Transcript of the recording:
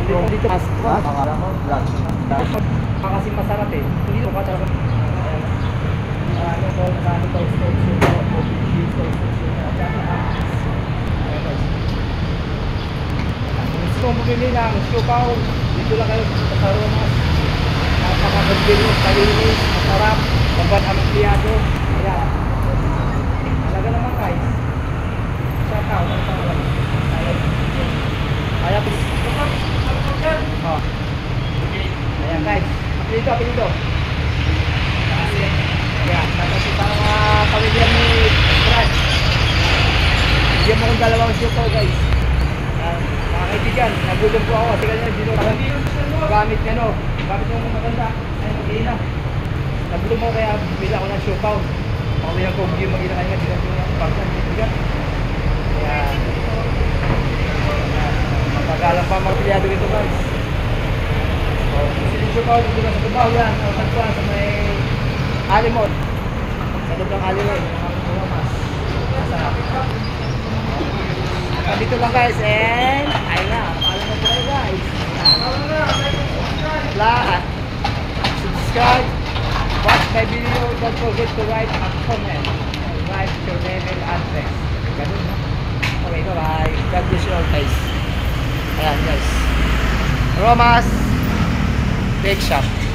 Dito mas kasi masarap eh. Hindi mo ka talaga. Ano to, ano to, gusto mo bumili ng siopaw, dito lang kayo sa Romas. Napakagandang, kalinis, masarap, maban ampliyado. Ayan. Talaga naman guys. Shout out. Ayan. Oh. Ayan guys. Apelido. Ayan. Tapos itang pamilya ni Brad. Bigyan mo kong dalawang siopaw guys. Mga kaibigan, nagulong po ako kasi kanina dito gamit mo maganda ay mag-iina nagulong mo kaya bila ako ng siopaw pakawin ang kong yung mag-iina kaya dito yung pagkan kaibigan kaya matagalang pa mga pilyado dito guys so yung siopaw dito na sa trabaho yan sa may alimon sa loob ng alimon masarap dito lang guys and ayun na paalam na po kayo guys lahat subscribe watch my video don't forget to write a comment and write your name and address ganun na okay bye bye God bless you all guys ayan guys Romas Bake Shop.